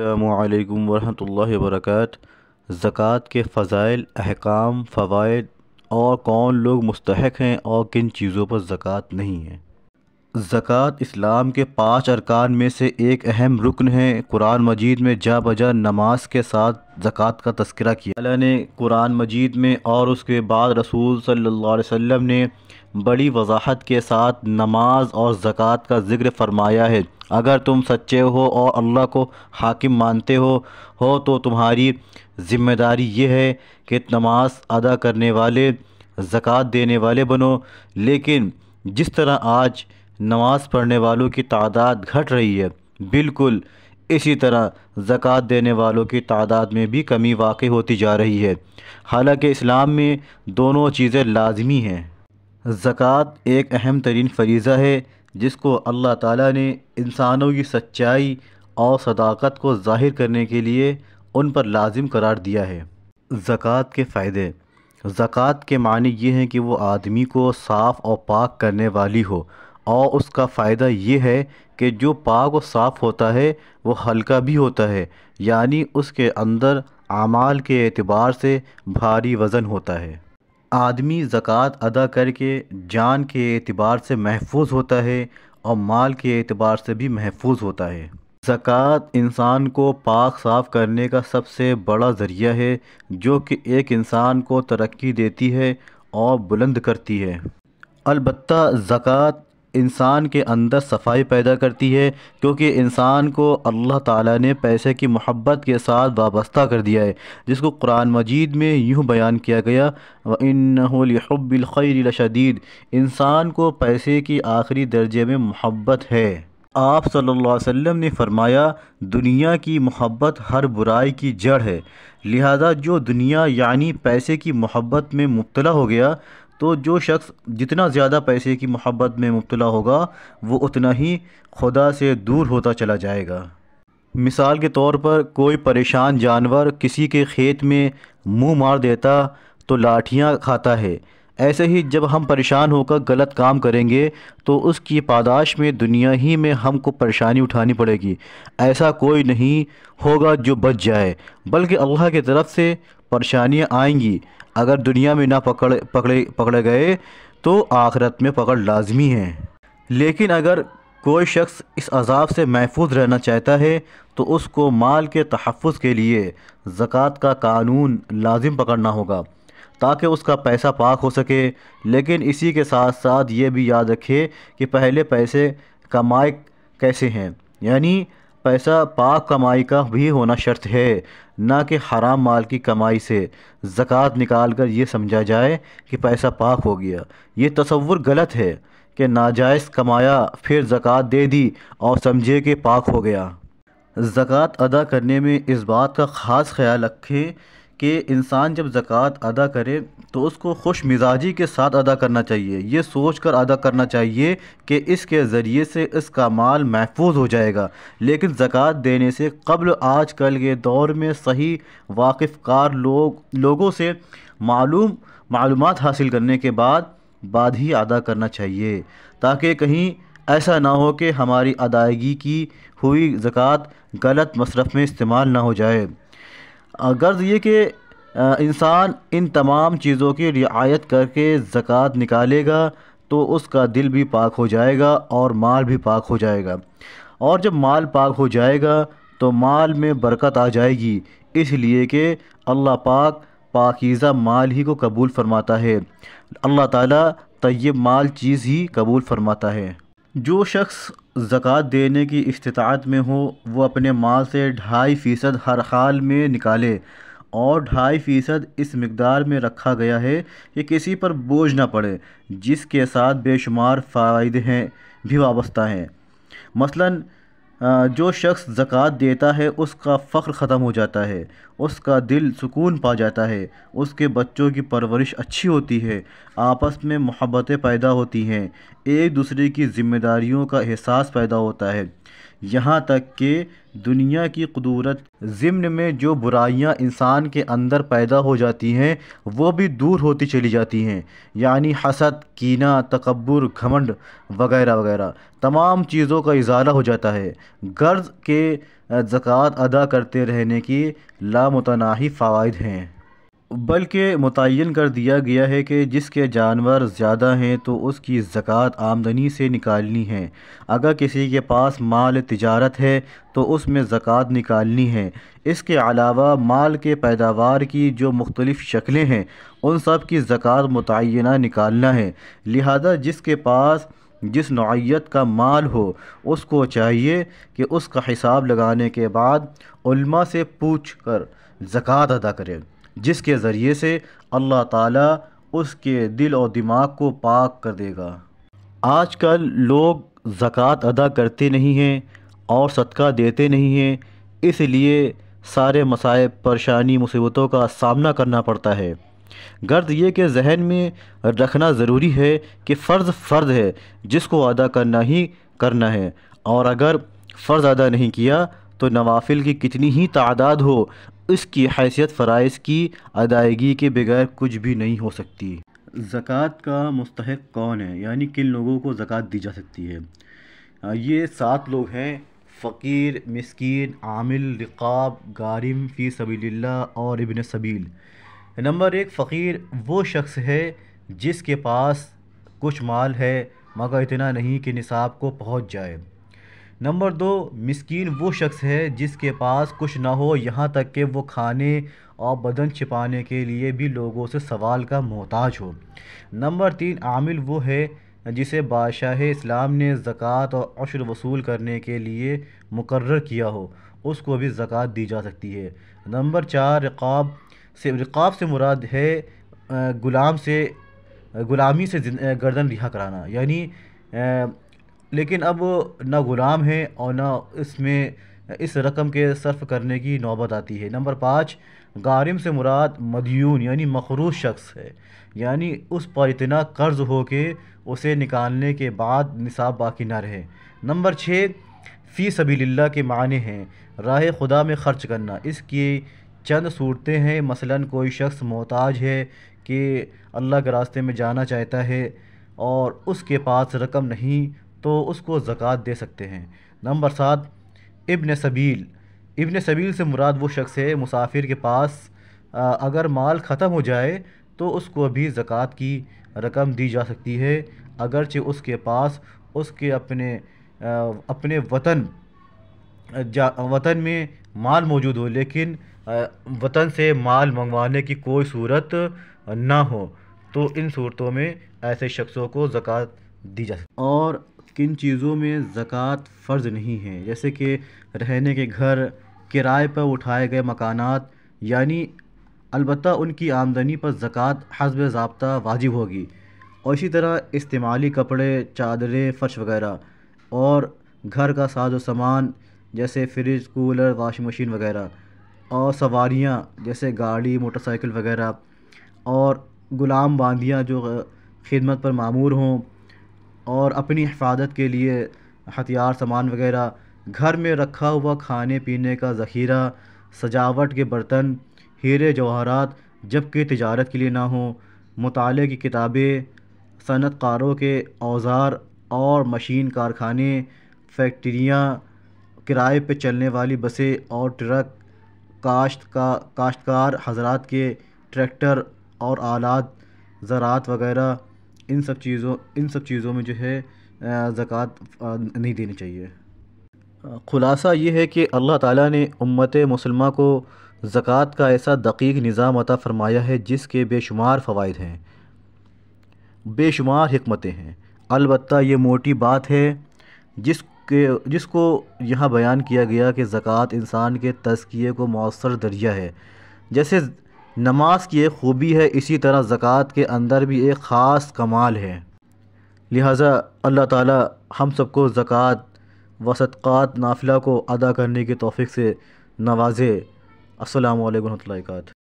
السلام علیکم ورحمۃ اللہ وبرکاتہ۔ زکوٰۃ کے فضائل، احکام، فوائد اور کون لوگ مستحق ہیں اور کن چیزوں پر زکوٰۃ نہیں ہے۔ زکوٰۃ اسلام کے 5 ارکان میں سے ایک اہم رکن ہے۔ قرآن مجید میں جا بجا نماز کے ساتھ زکوٰۃ کا تذکرہ کیا اللہ نے قرآن مجید میں، اور اس کے بعد رسول صلی اللہ علیہ وسلم نے بڑی وضاحت کے ساتھ نماز اور زکوٰۃ کا ذکر فرمایا ہے۔ اگر تم سچے ہو اور اللہ کو حاکم مانتے ہو تو تمہاری ذمہ داری یہ ہے کہ نماز ادا کرنے والے، زکوٰۃ دینے والے بنو۔ لیکن جس طرح آج نماز پڑھنے والوں کی تعداد گھٹ رہی ہے، بالکل اسی طرح زکوٰۃ دینے والوں کی تعداد میں بھی کمی واقع ہوتی جا رہی ہے، حالانکہ اسلام میں دونوں چیزیں لازمی ہیں۔ زکوٰۃ ایک اہم ترین فریضہ ہے جس کو اللہ تعالیٰ نے انسانوں کی سچائی اور صداقت کو ظاہر کرنے کے لیے ان پر لازم قرار دیا ہے۔ زکوٰۃ کے فائدے۔ زکوٰۃ کے معنی یہ ہیں کہ وہ آدمی کو صاف اور پاک کرنے والی ہو، اور اس کا فائدہ یہ ہے کہ جو پاک و صاف ہوتا ہے وہ ہلکا بھی ہوتا ہے، یعنی اس کے اندر اعمال کے اعتبار سے بھاری وزن ہوتا ہے۔ آدمی زکوٰۃ ادا کر کے جان کے اعتبار سے محفوظ ہوتا ہے اور مال کے اعتبار سے بھی محفوظ ہوتا ہے۔ زکوٰۃ انسان کو پاک صاف کرنے کا سب سے بڑا ذریعہ ہے، جو کہ ایک انسان کو ترقی دیتی ہے اور بلند کرتی ہے۔ البتہ زکوٰۃ انسان کے اندر صفائی پیدا کرتی ہے، کیونکہ انسان کو اللہ تعالیٰ نے پیسے کی محبت کے ساتھ وابستہ کر دیا ہے، جس کو قرآن مجید میں یوں بیان کیا گیا، وَإِنَّهُ لِحُبِّ الْخَيْرِ لَشَدِيدٌ۔ انسان کو پیسے کی آخری درجے میں محبت ہے۔ آپ صلی اللہ علیہ وسلم نے فرمایا، دنیا کی محبت ہر برائی کی جڑ ہے، لہذا جو دنیا یعنی پیسے کی محبت میں مبتلا ہو گیا، تو جو شخص جتنا زیادہ پیسے کی محبت میں مبتلا ہوگا وہ اتنا ہی خدا سے دور ہوتا چلا جائے گا۔ مثال کے طور پر کوئی پریشان جانور کسی کے کھیت میں منہ مار دیتا تو لاٹھیاں کھاتا ہے، ایسے ہی جب ہم پریشان ہو کر غلط کام کریں گے تو اس کی پاداش میں دنیا ہی میں ہم کو پریشانی اٹھانی پڑے گی۔ ایسا کوئی نہیں ہوگا جو بچ جائے، بلکہ اللہ کی طرف سے پریشانیاں آئیں گی۔ اگر دنیا میں نہ پکڑے گئے تو آخرت میں پکڑ لازمی ہے۔ لیکن اگر کوئی شخص اس عذاب سے محفوظ رہنا چاہتا ہے تو اس کو مال کے تحفظ کے لیے زکوٰۃ کا قانون لازم پکڑنا ہوگا، تاکہ اس کا پیسہ پاک ہو سکے۔ لیکن اسی کے ساتھ ساتھ یہ بھی یاد رکھے کہ پہلے پیسے کمائے کیسے ہیں، یعنی پیسہ پاک کمائی کا بھی ہونا شرط ہے، نہ کہ حرام مال کی کمائی سے زکوٰۃ نکال کر یہ سمجھا جائے کہ پیسہ پاک ہو گیا۔ یہ تصور غلط ہے کہ ناجائز کمایا پھر زکوٰۃ دے دی اور سمجھے کہ پاک ہو گیا۔ زکوٰۃ ادا کرنے میں اس بات کا خاص خیال رکھیں کہ انسان جب زکوٰۃ ادا کرے تو اس کو خوش مزاجی کے ساتھ ادا کرنا چاہیے، یہ سوچ کر ادا کرنا چاہیے کہ اس کے ذریعے سے اس کا مال محفوظ ہو جائے گا۔ لیکن زکوٰۃ دینے سے قبل آج کل کے دور میں صحیح واقف کار لوگوں سے معلومات حاصل کرنے کے بعد ہی ادا کرنا چاہیے، تاکہ کہیں ایسا نہ ہو کہ ہماری ادائیگی کی ہوئی زکوٰۃ غلط مصرف میں استعمال نہ ہو جائے۔ غرض یہ کہ انسان ان تمام چیزوں کی رعایت کر کے زکوٰۃ نکالے گا تو اس کا دل بھی پاک ہو جائے گا اور مال بھی پاک ہو جائے گا، اور جب مال پاک ہو جائے گا تو مال میں برکت آ جائے گی، اس لیے کہ اللہ پاک پاکیزہ مال ہی کو قبول فرماتا ہے۔ اللہ تعالیٰ طیب مال چیز ہی قبول فرماتا ہے۔ جو شخص زکوٰۃ دینے کی استطاعت میں ہو وہ اپنے مال سے 2.5% ہر حال میں نکالے، اور 2.5% اس مقدار میں رکھا گیا ہے کہ کسی پر بوجھ نہ پڑے، جس کے ساتھ بے شمار فائدے بھی وابستہ ہیں۔ مثلاً جو شخص زکوٰۃ دیتا ہے اس کا فقر ختم ہو جاتا ہے، اس کا دل سکون پا جاتا ہے، اس کے بچوں کی پرورش اچھی ہوتی ہے، آپس میں محبتیں پیدا ہوتی ہیں، ایک دوسرے کی ذمہ داریوں کا احساس پیدا ہوتا ہے۔ یہاں تک کہ دنیا کی قدرت ضمن میں جو برائیاں انسان کے اندر پیدا ہو جاتی ہیں وہ بھی دور ہوتی چلی جاتی ہیں، یعنی حسد، کینہ، تکبر، گھمنڈ وغیرہ وغیرہ تمام چیزوں کا ازالہ ہو جاتا ہے۔ غرض کہ زکوٰۃ ادا کرتے رہنے کی لامتناہی فوائد ہیں، بلکہ متعین کر دیا گیا ہے کہ جس کے جانور زیادہ ہیں تو اس کی زکوٰۃ آمدنی سے نکالنی ہے۔ اگر کسی کے پاس مال تجارت ہے تو اس میں زکوٰۃ نکالنی ہے۔ اس کے علاوہ مال کے پیداوار کی جو مختلف شکلیں ہیں ان سب کی زکوٰۃ متعینہ نکالنا ہے۔ لہذا جس کے پاس جس نوعیت کا مال ہو اس کو چاہیے کہ اس کا حساب لگانے کے بعد علماء سے پوچھ کر زکوٰۃ ادا کرے، جس کے ذریعے سے اللہ تعالیٰ اس کے دل اور دماغ کو پاک کر دے گا۔ آج کل لوگ زکوٰۃ ادا کرتے نہیں ہیں اور صدقہ دیتے نہیں ہیں، اس لیے سارے مصائب، پریشانی، مصیبتوں کا سامنا کرنا پڑتا ہے۔ غرض یہ کہ ذہن میں رکھنا ضروری ہے کہ فرض ہے جس کو ادا کرنا ہی کرنا ہے، اور اگر فرض ادا نہیں کیا تو نوافل کی کتنی ہی تعداد ہو اس کی حیثیت فرائض کی ادائیگی کے بغیر کچھ بھی نہیں ہو سکتی۔ زکوٰۃ کا مستحق کون ہے، یعنی کن لوگوں کو زکوٰۃ دی جا سکتی ہے؟ یہ 7 لوگ ہیں: فقیر، مسکین، عامل، رقاب، غارم فی سبیل اللہ اور ابن سبیل۔ نمبر 1، فقیر وہ شخص ہے جس کے پاس کچھ مال ہے مگر اتنا نہیں کہ نصاب کو پہنچ جائے۔ نمبر 2، مسکین وہ شخص ہے جس کے پاس کچھ نہ ہو، یہاں تک کہ وہ کھانے اور بدن چھپانے کے لیے بھی لوگوں سے سوال کا محتاج ہو۔ نمبر 3، عامل وہ ہے جسے بادشاہ اسلام نے زکوٰۃ اور عشر وصول کرنے کے لیے مقرر کیا ہو، اس کو بھی زکوٰۃ دی جا سکتی ہے۔ نمبر 4، رقاب سے مراد ہے غلامی سے گردن رہا کرانا، یعنی لیکن اب نہ غلام ہے اور نہ اس میں اس رقم کے صرف کرنے کی نوبت آتی ہے۔ نمبر 5، غارم سے مراد مدیون یعنی مقروض شخص ہے، یعنی اس پر اتنا قرض ہو کہ اسے نکالنے کے بعد نصاب باقی نہ رہے۔ نمبر 6، فی سبیل اللہ کے معنی ہیں راہ خدا میں خرچ کرنا۔ اس کی چند صورتیں ہیں، مثلاً کوئی شخص محتاج ہے کہ اللہ کے راستے میں جانا چاہتا ہے اور اس کے پاس رقم نہیں تو اس کو زکوٰۃ دے سکتے ہیں۔ نمبر 7، ابن سبیل سے مراد وہ شخص ہے مسافر کے پاس اگر مال ختم ہو جائے تو اس کو بھی زکوٰۃ کی رقم دی جا سکتی ہے، اگرچہ اس کے پاس اس کے اپنے وطن میں مال موجود ہو، لیکن وطن سے مال منگوانے کی کوئی صورت نہ ہو، تو ان صورتوں میں ایسے شخصوں کو زکوٰۃ دی جا سکتی ہے۔ اور کن چیزوں میں زکوٰۃ فرض نہیں ہے، جیسے کہ رہنے کے گھر، کرائے پر اٹھائے گئے مکانات، یعنی البتہ ان کی آمدنی پر زکوٰۃ حسب ضابطہ واجب ہوگی، اور اسی طرح استعمالی کپڑے، چادریں، فرش وغیرہ، اور گھر کا ساز و سامان جیسے فریج، کولر، واشنگ مشین وغیرہ، اور سواریاں جیسے گاڑی، موٹر سائیکل وغیرہ، اور غلام باندیاں جو خدمت پر مامور ہوں، اور اپنی حفاظت کے لیے ہتھیار، سامان وغیرہ، گھر میں رکھا ہوا کھانے پینے کا ذخیرہ، سجاوٹ کے برتن، ہیرے جواہرات جبکہ تجارت کے لیے نہ ہوں، مطالعے کی کتابیں، صنعت کاروں کے اوزار اور مشین، کارخانے، فیکٹریاں، کرائے پہ چلنے والی بسیں اور ٹرک، کاشتکار حضرات کے ٹریکٹر اور آلات زراعت وغیرہ، ان سب چیزوں میں جو ہے زکوٰۃ نہیں دینی چاہیے۔ خلاصہ یہ ہے کہ اللہ تعالیٰ نے امت مسلمہ کو زکوٰۃ کا ایسا دقیق نظام عطا فرمایا ہے جس کے بے شمار فوائد ہیں، بے شمار حکمتیں ہیں۔ البتہ یہ موٹی بات ہے جس کو یہاں بیان کیا گیا کہ زکوٰۃ انسان کے تزکیے کو مؤثر ذریعہ ہے۔ جیسے نماز کی ایک خوبی ہے، اسی طرح زکوٰۃ کے اندر بھی ایک خاص کمال ہے۔ لہٰذا اللہ تعالیٰ ہم سب کو زکوٰۃ و صدقات نافلہ کو ادا کرنے کی توفیق سے نوازے۔ السلام علیکم و رحمۃ اللہ وبرکاتہ۔